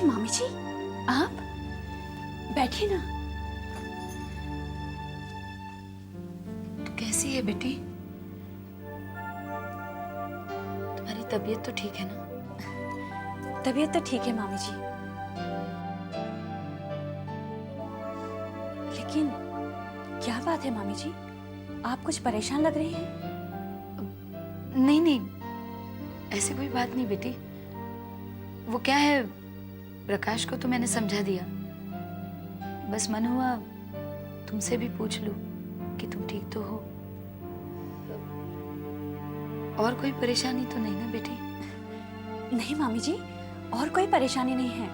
अरे मामी जी, आप बैठिए ना। तू कैसी है बेटी? तुम्हारी तबीयत तो ठीक है ना? तबीयत तो ठीक है मामी जी, लेकिन क्या बात है मामी जी, आप कुछ परेशान लग रही हैं। नहीं नहीं, ऐसी कोई बात नहीं बेटी। वो क्या है, प्रकाश को तो मैंने समझा दिया, बस मन हुआ तुमसे भी पूछ लूं कि तुम ठीक तो हो। और कोई परेशानी तो नहीं ना बेटी? नहीं मामी जी, और कोई परेशानी नहीं है।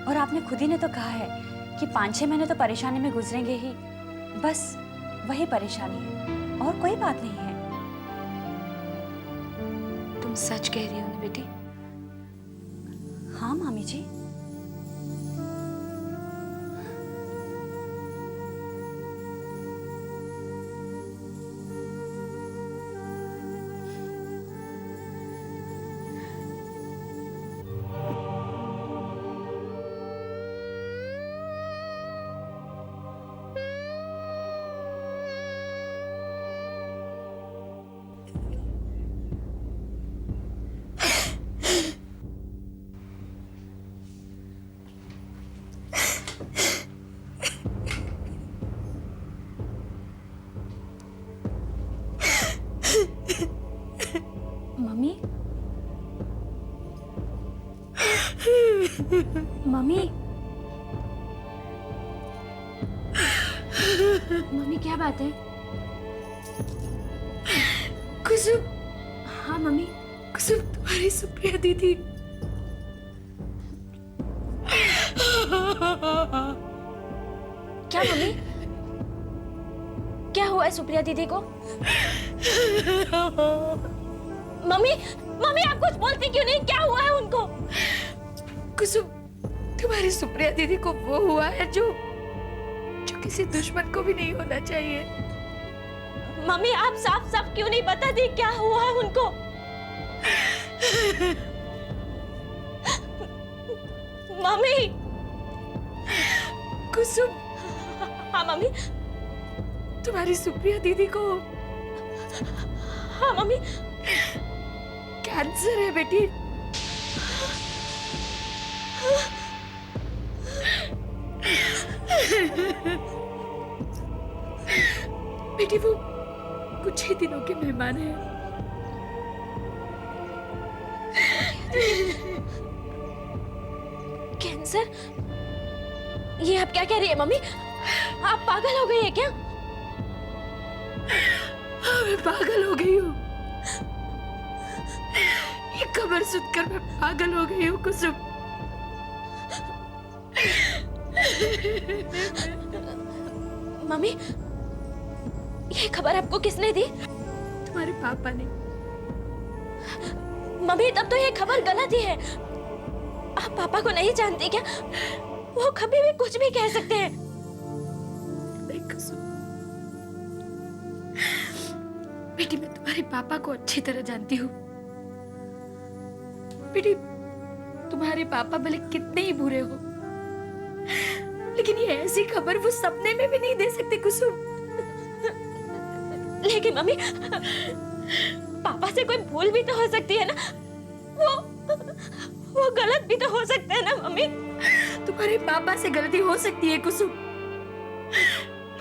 और आपने खुद ही ने तो कहा है कि 5-6 महीने तो परेशानी में गुजरेंगे ही, बस वही परेशानी है, और कोई बात नहीं है। तुम सच कह रही हो ना बेटी? हाँ मामी जी। मम्मी, मम्मी, मम्मी क्या बात है? कुसुम। हाँ मम्मी। कुसुम, तुम्हारी सुप्रिया दीदी। क्या मम्मी, क्या हुआ है सुप्रिया दीदी को? मम्मी, मम्मी आप कुछ बोलती क्यों नहीं? क्या हुआ है उनको? कुसुम, तुम्हारी सुप्रिया दीदी को वो हुआ है जो किसी दुश्मन को भी नहीं होना चाहिए। मम्मी आप साफ साफ क्यों नहीं बताती क्या हुआ है उनको? मम्मी। कुसुम। हाँ मम्मी। तुम्हारी सुप्रिया दीदी को हाँ मम्मी। कैंसर है बेटी। बेटी वो कुछ ही दिनों के मेहमान हैं। कैंसर? ये आप क्या कह रही है मम्मी? आप पागल हो गई है क्या? हाँ मैं पागल हो गई हूँ। ये खबर सुनकर मैं पागल हो गई हूँ कुसुम। मम्मी ये खबर आपको किसने दी? तुम्हारे पापा ने। मम्मी तब तो ये खबर गलत ही है। आप पापा को नहीं जानती क्या? वो कभी भी कुछ भी कह सकते हैं। नहीं कुसुम, बेटी मैं तुम्हारे पापा को अच्छी तरह जानती हूँ। बेटी तुम्हारे पापा भले कितने ही बुरे हो, लेकिन ये ऐसी खबर वो सपने में भी नहीं दे सकते कुसुम। लेकिन मम्मी पापा से कोई भूल भी तो हो सकती है ना? वो गलत भी तो हो सकते हैं ना मम्मी? तुम्हारे पापा से गलती हो सकती है कुसुम,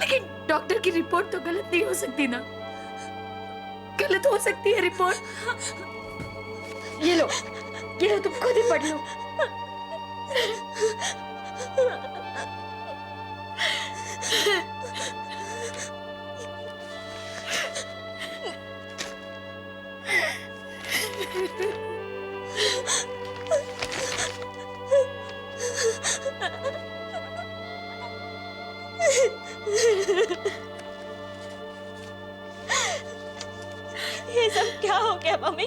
लेकिन डॉक्टर की रिपोर्ट तो गलत नहीं हो सकती ना। गलत हो सकती है रिपोर्ट। ये लो तुम खुद ही पढ़ लो। ये सब क्या हो गया मम्मी?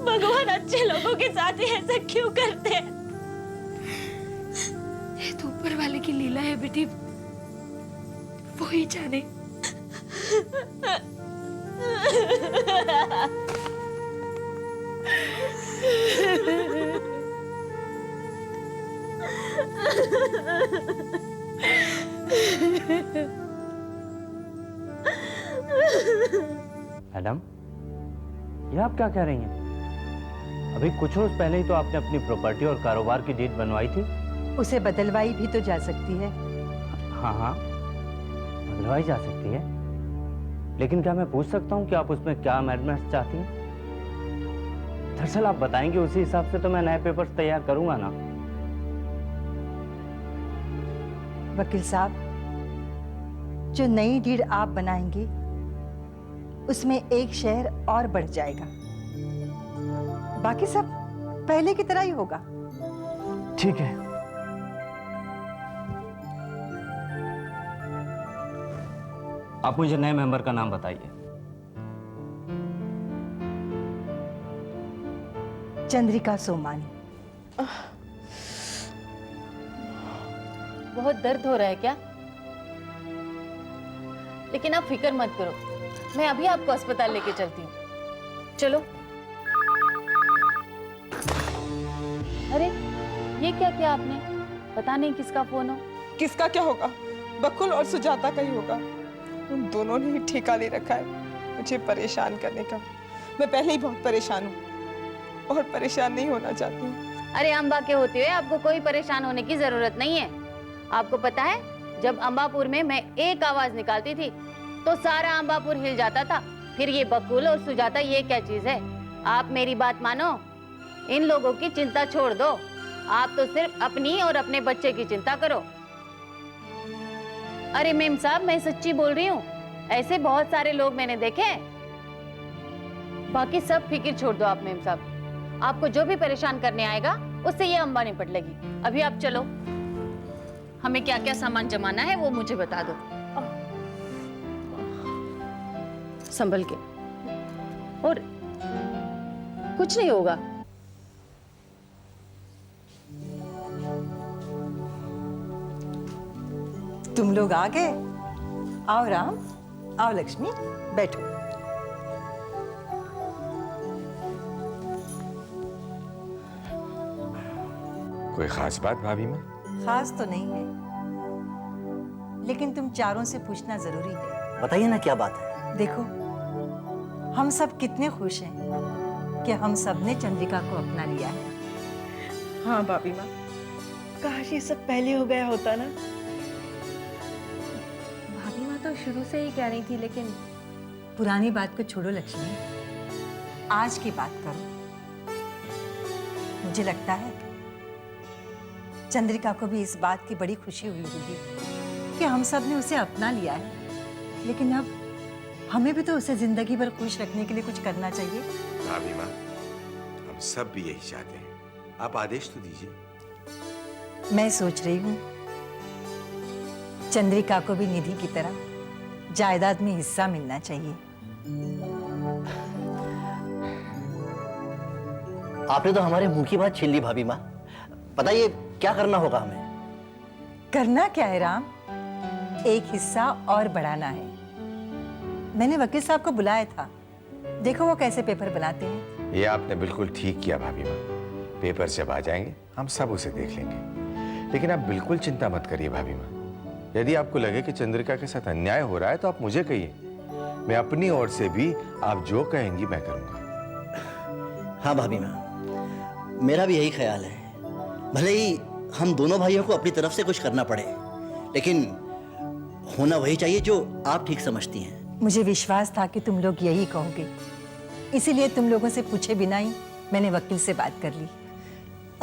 भगवान अच्छे लोगों के साथ ही ऐसा क्यों करते हैं? ये तो ऊपर वाले की लीला है बेटी, वो ही जाने। मैडम, ये आप क्या कह रही हैं? अभी कुछ रोज पहले ही तो आपने अपनी प्रॉपर्टी और कारोबार की डीड बनवाई थी। उसे बदलवाई भी तो जा सकती है। हाँ हाँ, बदलवाई जा सकती है, लेकिन क्या मैं पूछ सकता हूँ कि आप उसमें क्या अमेंडमेंट्स चाहती हैं? दरअसल आप बताएंगे उसी हिसाब से तो मैं नए पेपर्स तैयार करूंगा ना। वकील साहब, जो नई डीड आप बनाएंगे उसमें एक शहर और बढ़ जाएगा, बाकी सब पहले की तरह ही होगा। ठीक है। आप मुझे नए मेंबर का नाम बताइए। चंद्रिका सोमानी। बहुत दर्द हो रहा है क्या? लेकिन आप फिक्र मत करो, मैं अभी आपको अस्पताल लेके चलती हूँ। चलो। अरे ये क्या किया आपने? पता नहीं किसका फोन हो। किसका क्या होगा, बकुल और सुजाता का ही होगा। उन दोनों ने ही ठेका ले रखा है मुझे परेशान करने का। मैं पहले ही बहुत परेशान हूँ और परेशान नहीं होना चाहती हूँ। अरे अम्बा के होते हुए आपको कोई परेशान होने की जरूरत नहीं है। आपको पता है, जब अम्बापुर में मैं एक आवाज निकालती थी तो सारा अम्बापुर हिल जाता था। फिर ये बकुल और सुजाता ये क्या चीज है? आप मेरी बात मानो, इन लोगों की चिंता छोड़ दो। आप तो सिर्फ अपनी और अपने बच्चे की चिंता करो। अरे मेम साहब, मैं सच्ची बोल रही हूँ, ऐसे बहुत सारे लोग मैंने देखे हैं। बाकी सब फिक्र छोड़ दो आप मेम साहब। आपको जो भी परेशान करने आएगा उससे ये अम्बा निपट लेगी। अभी आप चलो, हमें क्या क्या सामान जमाना है वो मुझे बता दो। संभल के, और कुछ नहीं होगा। तुम लोग आ गए? आओ राम, आओ लक्ष्मी, बैठो। कोई खास बात भाभी माँ? खास तो नहीं है, लेकिन तुम चारों से पूछना जरूरी है। बताइए ना, क्या बात है? देखो, हम सब कितने खुश हैं कि हम सब ने चंद्रिका को अपना लिया है। हाँ भाभी माँ, काश ये सब पहले हो गया होता ना। भाभी माँ तो शुरू से ही कह रही थी, लेकिन पुरानी बात को छोड़ो लक्ष्मी, आज की बात करो। मुझे लगता है चंद्रिका को भी इस बात की बड़ी खुशी हुई होगी कि हम सब ने उसे अपना लिया है, लेकिन अब हमें भी तो उसे जिंदगी भर खुश रखने के लिए कुछ करना चाहिए। भाभी माँ, हम सब भी यही चाहते हैं, आप आदेश तो दीजिए। मैं सोच रही हूँ चंद्रिका को भी निधि की तरह जायदाद में हिस्सा मिलना चाहिए। आपने तो हमारे मुंह की बात छीन ली भाभी माँ। बताइए क्या करना होगा हमें? करना क्या है राम, एक हिस्सा और बढ़ाना है। मैंने वकील साहब को बुलाया था, देखो वो कैसे पेपर बनाते हैं। ये आपने बिल्कुल ठीक किया भाभी माँ। पेपर जब आ जाएंगे हम सब उसे देख लेंगे। लेकिन आप बिल्कुल चिंता मत करिए भाभी माँ। यदि आपको लगे कि चंद्रिका के साथ अन्याय हो रहा है तो आप मुझे कहिए, मैं अपनी ओर से भी आप जो कहेंगी मैं करूँगा। हाँ भाभी माँ, मेरा भी यही ख्याल है। भले ही हम दोनों भाइयों को अपनी तरफ से कुछ करना पड़े, लेकिन होना वही चाहिए जो आप ठीक समझती हैं। मुझे विश्वास था कि तुम लोग यही कहोगे, इसीलिए तुम लोगों से पूछे बिना ही मैंने वकील से बात कर ली।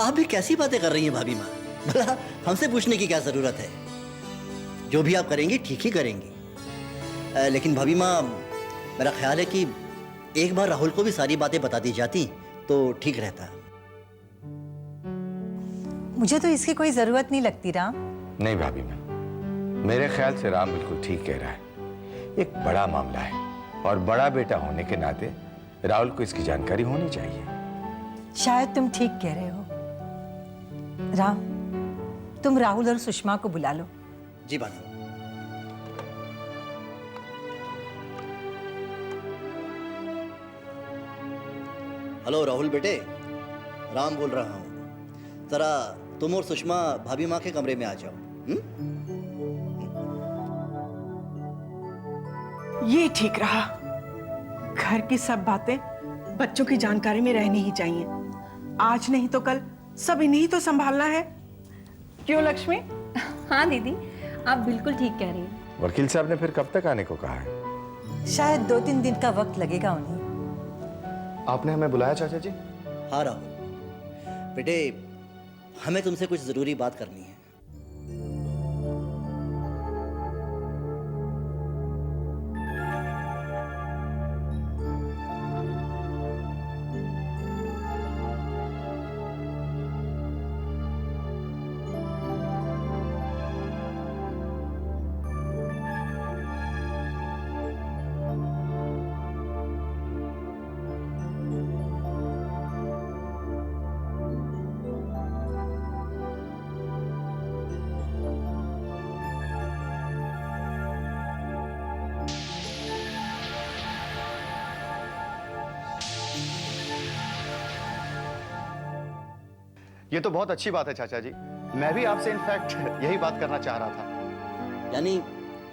आप भी कैसी बातें कर रही हैं भाभी माँ? भला हमसे पूछने की क्या जरूरत है? जो भी आप करेंगी ठीक ही करेंगी। लेकिन भाभी माँ, मेरा ख्याल है कि एक बार राहुल को भी सारी बातें बता दी जाती तो ठीक रहता। मुझे तो इसकी कोई जरूरत नहीं लगती राम। नहीं भाभी माँ, मेरे ख्याल से राम बिल्कुल ठीक कह रहा है। एक बड़ा मामला है और बड़ा बेटा होने के नाते राहुल को इसकी जानकारी होनी चाहिए। शायद तुम ठीक कह रहे हो राम, तुम राहुल और सुषमा को बुला लो। जी भाभी। हेलो राहुल बेटे, राम बोल रहा हूँ। जरा तुम और सुषमा भाभी माँ के कमरे में आ जाओ। ये ठीक रहा। घर की सब बातें बच्चों की जानकारी में रहनी ही चाहिए। आज नहीं तो कल सब इन्हीं तो संभालना है। क्यों लक्ष्मी? हाँ दीदी, आप बिल्कुल ठीक कह रही हैं। वकील साहब ने फिर कब तक आने को कहा है? शायद 2-3 दिन का वक्त लगेगा उन्हें। आपने हमें बुलाया चाचा जी? हाँ राहुल बेटे, हमें तुमसे कुछ जरूरी बात करनी है। ये तो बहुत अच्छी बात है चाचा जी। मैं भी आपसे इनफैक्ट यही बात करना चाह रहा था। यानी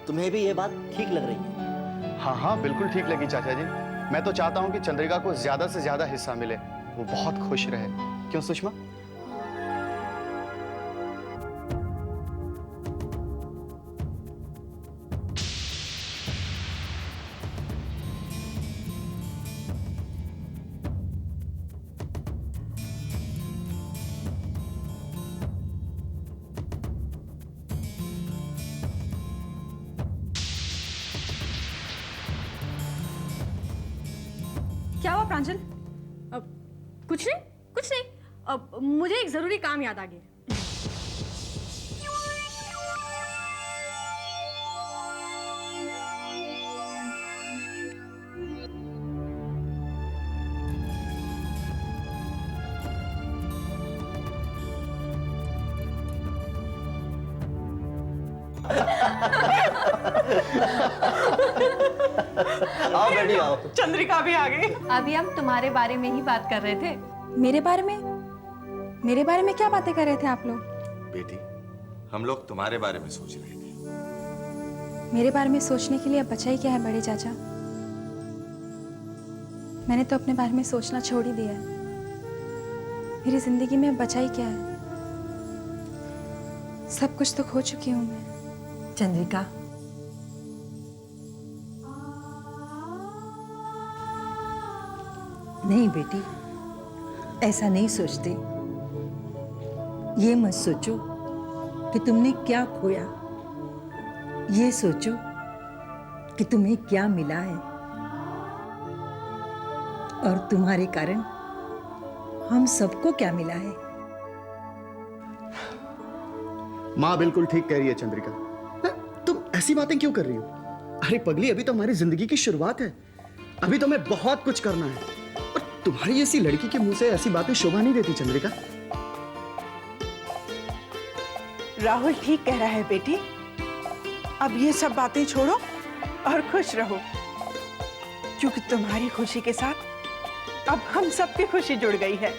तुम्हें भी ये बात ठीक लग रही है? हाँ हाँ, बिल्कुल ठीक लगी चाचा जी। मैं तो चाहता हूँ कि चंद्रिका को ज्यादा से ज्यादा हिस्सा मिले, वो बहुत खुश रहे। क्यों सुषमा? क्या हुआ प्रांजल? कुछ नहीं, कुछ नहीं। अब मुझे एक जरूरी काम याद आ गया। आओ बेटी आओ। चंद्रिका भी आ गई। अभी हम तुम्हारे बारे में ही बात कर रहे थे। मेरे बारे में? मेरे बारे में क्या बातें कर रहे थे आप लोग? बेटी, हम लोग तुम्हारे बारे में सोच रहे थे। मेरे बारे में सोचने के लिए अब बचा ही क्या है बड़े चाचा? मैंने तो अपने बारे में सोचना छोड़ ही दिया है। मेरी जिंदगी में अब बचा ही क्या है? सब कुछ तो खो चुकी हूं मैं। चंद्रिका, नहीं बेटी, ऐसा नहीं सोचते। ये मत सोचो कि तुमने क्या खोया, ये सोचो कि तुम्हें क्या मिला है और तुम्हारे कारण हम सबको क्या मिला है। माँ बिल्कुल ठीक कह रही है चंद्रिका। तुम ऐसी बातें क्यों कर रही हो? अरे पगली, अभी तो हमारी जिंदगी की शुरुआत है। अभी तो हमें बहुत कुछ करना है और तुम्हारी जैसी लड़की के मुंह से ऐसी बातें शोभा नहीं देती चंद्रिका। राहुल ठीक कह रहा है बेटी। अब ये सब बातें छोड़ो और खुश रहो, क्योंकि तुम्हारी खुशी के साथ अब हम सबकी खुशी जुड़ गई है।